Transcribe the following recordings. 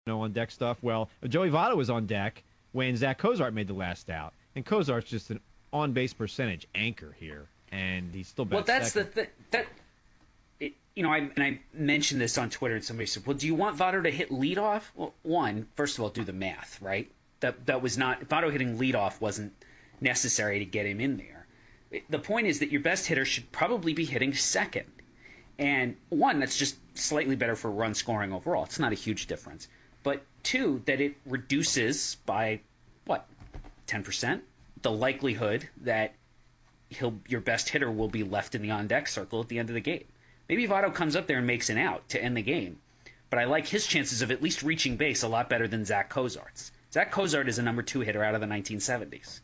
on deck stuff. Well, Joey Votto was on deck when Zach Cozart made the last out, and Cozart's just an on-base percentage anchor here, and he's still back. Well, that's second. I mentioned this on Twitter, and somebody said, "Well, do you want Votto to hit leadoff?" Well, first of all, do the math, right? That was not Votto hitting leadoff wasn't necessary to get him in there. The point is that your best hitter should probably be hitting second. And one, that's just slightly better for run scoring overall. It's not a huge difference. But two, that it reduces by, 10%? The likelihood that your best hitter will be left in the on-deck circle at the end of the game. Maybe Votto comes up there and makes an out to end the game. But I like his chances of at least reaching base a lot better than Zach Cozart's. Zach Cozart is a number 2 hitter out of the 1970s.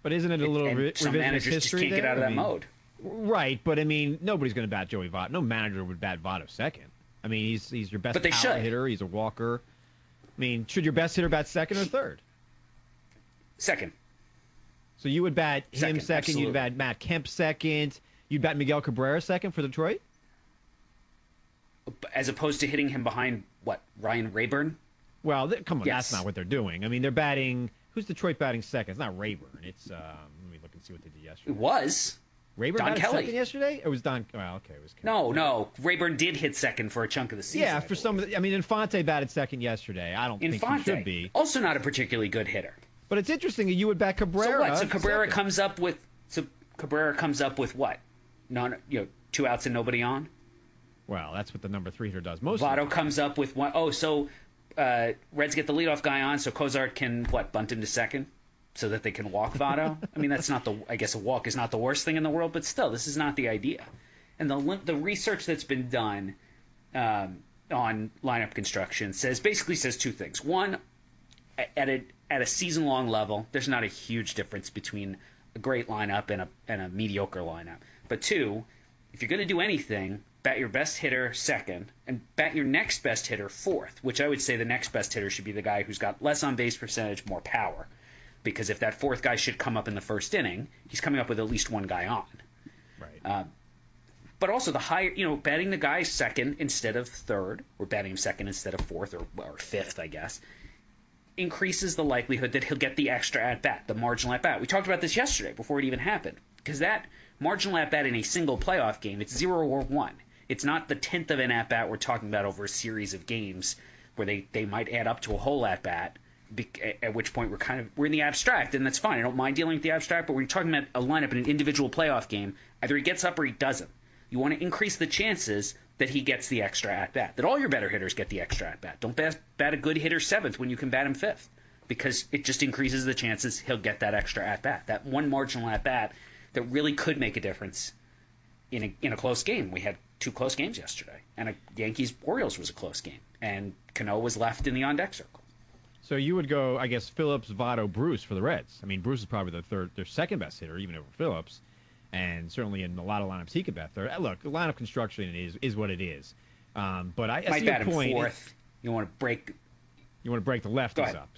But isn't it a little revisionist some managers history just can't get out of that mode. Right, but I mean, nobody's going to bat Joey Votto. No manager would bat Votto second. I mean, he's your best power hitter. He's a walker. I mean, should your best hitter bat second or third? Second. So you would bat him second. Absolutely. You'd bat Matt Kemp second. You'd bat Miguel Cabrera second for Detroit? As opposed to hitting him behind, Ryan Rayburn? Well, come on, yes. That's not what they're doing. I mean, they're batting. Who's Detroit batting second? It's not Rayburn. It's let me look and see what they did yesterday. It was. Rayburn Don batted Kelly. second yesterday? It was Don. Well, okay, it was Kelly. No. Rayburn did hit second for a chunk of the season. Yeah, for some. I mean, Infante batted second yesterday. I don't think he should be. Also not a particularly good hitter. But it's interesting that you would bat Cabrera. So Cabrera comes up with. What? 2 outs and nobody on. Well, that's what the number 3 hitter does most. Votto comes up with one. Oh, so Reds get the leadoff guy on, so Cozart can bunt him to second, so that they can walk Votto. I mean, that's not I guess a walk is not the worst thing in the world, but still, this is not the idea. And the research that's been done on lineup construction basically says 2 things. One, at a season long level, there's not a huge difference between a great lineup and a mediocre lineup. But 2, if you're going to do anything, bat your best hitter second and bat your next best hitter fourth, which I would say the next best hitter should be the guy who's got less on base percentage, more power. Because if that fourth guy should come up in the first inning, he's coming up with at least one guy on. Right. But also the higher, batting the guy second instead of third, or batting him second instead of fourth or fifth, I guess, increases the likelihood that he'll get the extra at-bat, the marginal at-bat. We talked about this yesterday before it even happened. Because that marginal at-bat in a single playoff game, it's 0 or 1. It's not the 10th of an at-bat we're talking about over a series of games where they might add up to a whole at-bat, at which point we're in the abstract, and that's fine. I don't mind dealing with the abstract, but when you're talking about a lineup in an individual playoff game, either he gets up or he doesn't. You want to increase the chances that he gets the extra at-bat, that all your better hitters get the extra at-bat. Don't bat a good hitter seventh when you can bat him fifth, because it just increases the chances he'll get that extra at-bat, that one marginal at-bat that really could make a difference in a close game. We had 2 close games yesterday, and a Yankees-Orioles was a close game, and Cano was left in the on-deck circle. So you would go, I guess, Phillips, Votto, Bruce for the Reds. I mean, Bruce is probably their second best hitter, even over Phillips, and certainly in a lot of lineups he could bat third. Look, lineup construction is what it is. But I see your point. Might bat him fourth. You want to break the lefties up.